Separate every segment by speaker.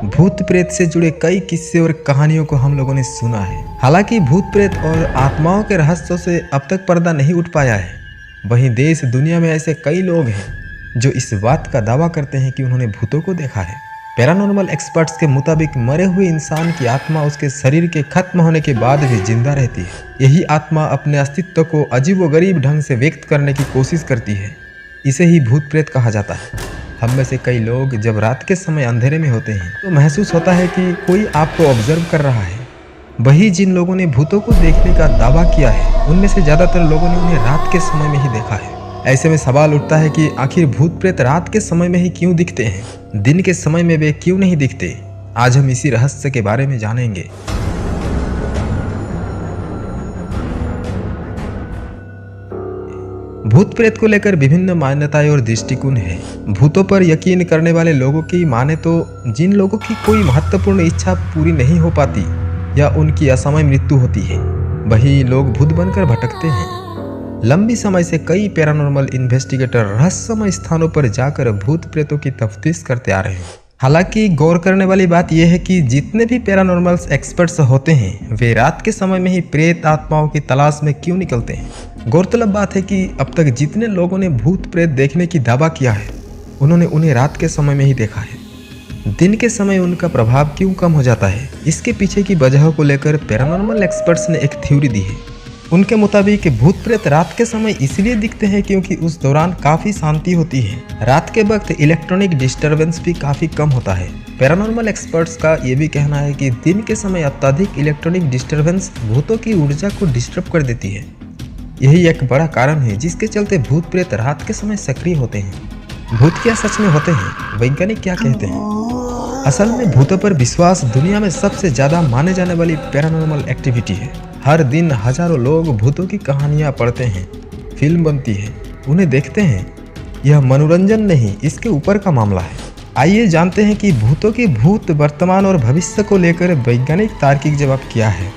Speaker 1: भूत प्रेत से जुड़े कई किस्से और कहानियों को हम लोगों ने सुना है। हालांकि भूत प्रेत और आत्माओं के रहस्यों से अब तक पर्दा नहीं उठ पाया है, वहीं देश दुनिया में ऐसे कई लोग हैं जो इस बात का दावा करते हैं कि उन्होंने भूतों को देखा है। पैरानॉर्मल एक्सपर्ट्स के मुताबिक मरे हुए इंसान की आत्मा उसके शरीर के खत्म होने के बाद भी जिंदा रहती है। यही आत्मा अपने अस्तित्व को अजीबोगरीब ढंग से व्यक्त करने की कोशिश करती है। इसे ही भूत प्रेत कहा जाता है। हम में से कई लोग जब रात के समय अंधेरे में होते हैं तो महसूस होता है कि कोई आपको ऑब्जर्व कर रहा है। वही जिन लोगों ने भूतों को देखने का दावा किया है, उनमें से ज़्यादातर लोगों ने उन्हें रात के समय में ही देखा है। ऐसे में सवाल उठता है कि आखिर भूत प्रेत रात के समय में ही क्यों दिखते हैं, दिन के समय में वे क्यों नहीं दिखते। आज हम इसी रहस्य के बारे में जानेंगे। भूत प्रेत को लेकर विभिन्न मान्यताएं और दृष्टिकोण है। भूतों पर यकीन करने वाले लोगों की माने तो जिन लोगों की कोई महत्वपूर्ण इच्छा पूरी नहीं हो पाती या उनकी असमय मृत्यु होती है, वही लोग भूत बनकर भटकते हैं। लंबी समय से कई पैरानॉर्मल इन्वेस्टिगेटर रहस्यमय स्थानों पर जाकर भूत प्रेतों की तफ्तीश करते आ रहे हैं। हालांकि गौर करने वाली बात यह है कि जितने भी पैरानॉर्मल एक्सपर्ट्स होते हैं, वे रात के समय में ही प्रेत आत्माओं की तलाश में क्यों निकलते हैं। गौरतलब बात है कि अब तक जितने लोगों ने भूत प्रेत देखने की दावा किया है, उन्होंने उन्हें रात के समय में ही देखा है। दिन के समय उनका प्रभाव क्यों कम हो जाता है, इसके पीछे की वजह को लेकर पैरानॉर्मल एक्सपर्ट्स ने एक थ्योरी दी है। उनके मुताबिक भूत प्रेत रात के समय इसलिए दिखते हैं क्योंकि उस दौरान काफ़ी शांति होती है। रात के वक्त इलेक्ट्रॉनिक डिस्टर्बेंस भी काफ़ी कम होता है। पैरानॉर्मल एक्सपर्ट्स का ये भी कहना है कि दिन के समय अत्यधिक इलेक्ट्रॉनिक डिस्टर्बेंस भूतों की ऊर्जा को डिस्टर्ब कर देती है। यही एक बड़ा कारण है जिसके चलते भूत प्रेत रात के समय सक्रिय होते हैं। भूत क्या सच में होते हैं, वैज्ञानिक क्या कहते हैं। असल में भूतों पर विश्वास दुनिया में सबसे ज़्यादा माने जाने वाली पैरानॉर्मल एक्टिविटी है। हर दिन हजारों लोग भूतों की कहानियाँ पढ़ते हैं, फिल्म बनती है, उन्हें देखते हैं। यह मनोरंजन नहीं, इसके ऊपर का मामला है। आइए जानते हैं कि भूतों की भूत वर्तमान और भविष्य को लेकर वैज्ञानिक तार्किक जवाब क्या है।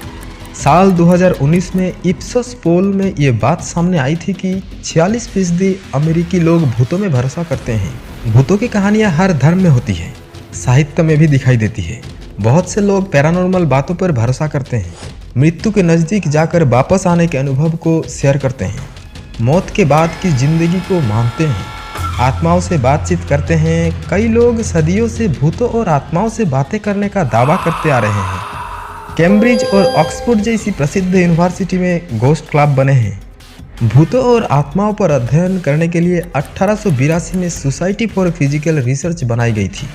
Speaker 1: साल 2019 में इप्सोस पोल में ये बात सामने आई थी कि 46% अमेरिकी लोग भूतों में भरोसा करते हैं। भूतों की कहानियाँ हर धर्म में होती है, साहित्य में भी दिखाई देती है। बहुत से लोग पैरानॉर्मल बातों पर भरोसा करते हैं, मृत्यु के नज़दीक जाकर वापस आने के अनुभव को शेयर करते हैं, मौत के बाद की जिंदगी को मानते हैं, आत्माओं से बातचीत करते हैं। कई लोग सदियों से भूतों और आत्माओं से बातें करने का दावा करते आ रहे हैं। कैम्ब्रिज और ऑक्सफोर्ड जैसी प्रसिद्ध यूनिवर्सिटी में गोस्ट क्लब बने हैं। भूतों और आत्माओं पर अध्ययन करने के लिए 1882 में सोसाइटी फॉर फिजिकल रिसर्च बनाई गई थी।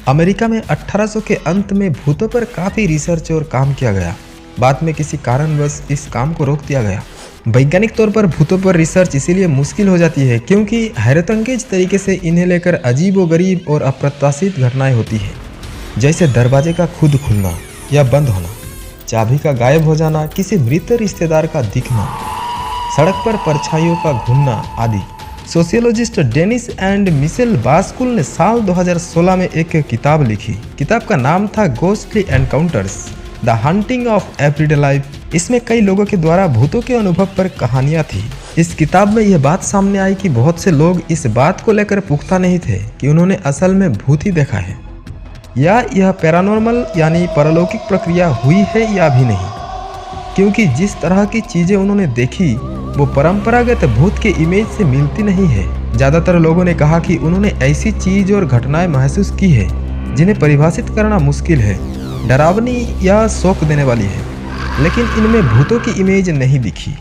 Speaker 1: अमेरिका में 1800 के अंत में भूतों पर काफ़ी रिसर्च और काम किया गया। बाद में किसी कारणवश इस काम को रोक दिया गया। वैज्ञानिक तौर पर भूतों पर रिसर्च इसीलिए मुश्किल हो जाती है क्योंकि हैरतअंगेज तरीके से इन्हें लेकर अजीबोगरीब और अप्रत्याशित घटनाएं होती हैं, जैसे दरवाजे का खुद खुलना या बंद होना, चाबी का गायब हो जाना, किसी मृत रिश्तेदार का दिखना, सड़क पर परछाइयों का घूमना आदि। सोशियोलॉजिस्ट डेनिस एंड मिशेल बास्कुल ने साल 2016 में एक किताब लिखी। किताब का नाम था ghostly encounters, the hunting of everyday life. इसमें कई लोगों के द्वारा भूतों के अनुभव पर कहानियाँ थी। इस किताब में यह बात सामने आई कि बहुत से लोग इस बात को लेकर पुख्ता नहीं थे कि उन्होंने असल में भूत ही देखा है या यह पैरानॉर्मल यानी परलौकिक प्रक्रिया हुई है या भी नहीं, क्योंकि जिस तरह की चीज़ें उन्होंने देखी वो परंपरागत भूत के इमेज से मिलती नहीं है। ज़्यादातर लोगों ने कहा कि उन्होंने ऐसी चीज़ और घटनाएं महसूस की है जिन्हें परिभाषित करना मुश्किल है, डरावनी या शौक देने वाली है, लेकिन इनमें भूतों की इमेज नहीं दिखी।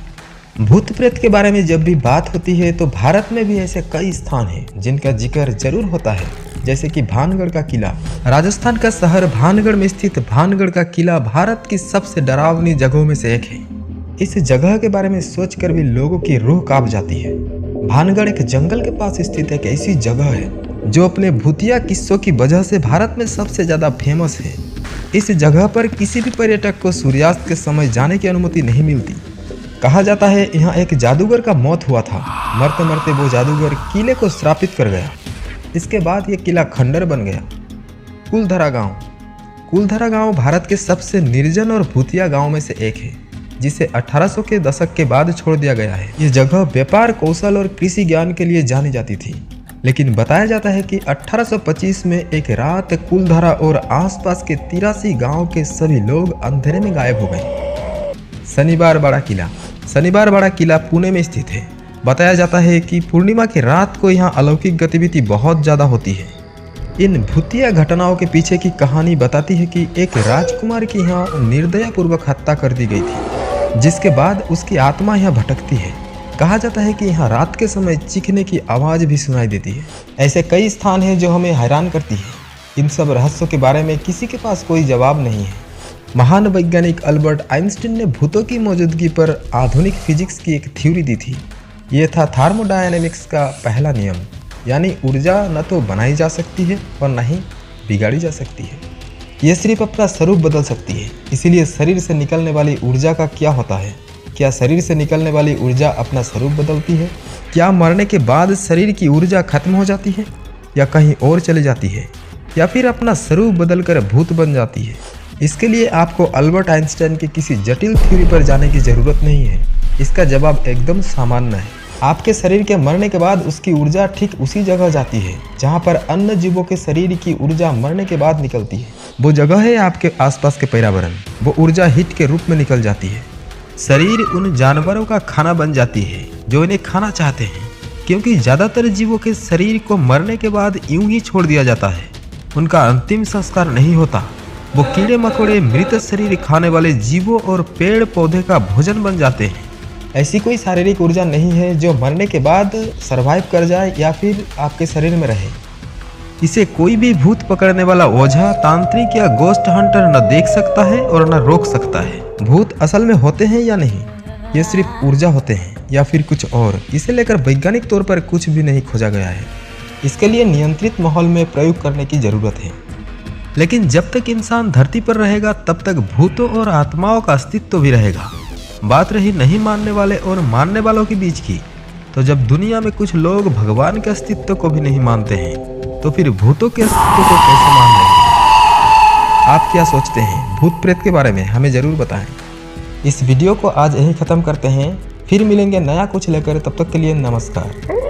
Speaker 1: भूत प्रेत के बारे में जब भी बात होती है तो भारत में भी ऐसे कई स्थान हैं जिनका जिक्र जरूर होता है, जैसे कि भानगढ़ का किला। राजस्थान का शहर भानगढ़ में स्थित भानगढ़ का किला भारत की सबसे डरावनी जगहों में से एक है। इस जगह के बारे में सोचकर भी लोगों की रूह कांप जाती है। भानगढ़ एक जंगल के पास स्थित एक ऐसी जगह है जो अपने भूतिया किस्सों की वजह से भारत में सबसे ज़्यादा फेमस है। इस जगह पर किसी भी पर्यटक को सूर्यास्त के समय जाने की अनुमति नहीं मिलती। कहा जाता है यहाँ एक जादूगर का मौत हुआ था। मरते मरते वो जादूगर किले को श्रापित कर गया। इसके बाद ये किला खंडर बन गया। कुलधरा गांव भारत के सबसे निर्जन और भूतिया गांव में से एक है, जिसे 1800 के दशक के बाद छोड़ दिया गया है। ये जगह व्यापार कौशल और कृषि ज्ञान के लिए जानी जाती थी। लेकिन बताया जाता है कि 1825 में एक रात कुलधारा और आसपास के 83 गांव के सभी लोग अंधेरे में गायब हो गए। शनिवार बड़ा किला पुणे में स्थित है। बताया जाता है कि पूर्णिमा की रात को यहाँ अलौकिक गतिविधि बहुत ज़्यादा होती है। इन भूतिया घटनाओं के पीछे की कहानी बताती है कि एक राजकुमार की यहाँ निर्दयपूर्वक हत्या कर दी गई थी, जिसके बाद उसकी आत्मा यहाँ भटकती है। कहा जाता है कि यहाँ रात के समय चीखने की आवाज़ भी सुनाई देती है। ऐसे कई स्थान हैं जो हमें हैरान करती है। इन सब रहस्यों के बारे में किसी के पास कोई जवाब नहीं है। महान वैज्ञानिक अल्बर्ट आइंस्टीन ने भूतों की मौजूदगी पर आधुनिक फिजिक्स की एक थ्योरी दी थी। ये था थर्मोडायनेमिक्स का पहला नियम, यानी ऊर्जा न तो बनाई जा सकती है और न ही बिगाड़ी जा सकती है। ये सिर्फ अपना स्वरूप बदल सकती है। इसीलिए शरीर से निकलने वाली ऊर्जा का क्या होता है? क्या शरीर से निकलने वाली ऊर्जा अपना स्वरूप बदलती है? क्या मरने के बाद शरीर की ऊर्जा खत्म हो जाती है या कहीं और चली जाती है, या फिर अपना स्वरूप बदलकर भूत बन जाती है? इसके लिए आपको अल्बर्ट आइंस्टाइन की किसी जटिल थ्योरी पर जाने की ज़रूरत नहीं है। इसका जवाब एकदम सामान्य है। आपके शरीर के मरने के बाद उसकी ऊर्जा ठीक उसी जगह जाती है जहाँ पर अन्य जीवों के शरीर की ऊर्जा मरने के बाद निकलती है। वो जगह है आपके आसपास के पर्यावरण। वो ऊर्जा हीट के रूप में निकल जाती है। शरीर उन जानवरों का खाना बन जाती है जो इन्हें खाना चाहते हैं, क्योंकि ज़्यादातर जीवों के शरीर को मरने के बाद यूं ही छोड़ दिया जाता है। उनका अंतिम संस्कार नहीं होता। वो कीड़े मकोड़े, मृत शरीर खाने वाले जीवों और पेड़ पौधे का भोजन बन जाते हैं। ऐसी कोई शारीरिक ऊर्जा नहीं है जो मरने के बाद सरवाइव कर जाए या फिर आपके शरीर में रहे। इसे कोई भी भूत पकड़ने वाला ओझा, तांत्रिक या गोस्ट हंटर न देख सकता है और न रोक सकता है। भूत असल में होते हैं या नहीं, ये सिर्फ ऊर्जा होते हैं या फिर कुछ और, इसे लेकर वैज्ञानिक तौर पर कुछ भी नहीं खोजा गया है। इसके लिए नियंत्रित माहौल में प्रयोग करने की ज़रूरत है। लेकिन जब तक इंसान धरती पर रहेगा तब तक भूतों और आत्माओं का अस्तित्व भी रहेगा। बात रही नहीं मानने वाले और मानने वालों के बीच की, तो जब दुनिया में कुछ लोग भगवान के अस्तित्व को भी नहीं मानते हैं, तो फिर भूतों के अस्तित्व को कैसे मान लेंगे? आप क्या सोचते हैं भूत प्रेत के बारे में? हमें ज़रूर बताएं। इस वीडियो को आज यहीं ख़त्म करते हैं, फिर मिलेंगे नया कुछ लेकर। तब तक के लिए नमस्कार।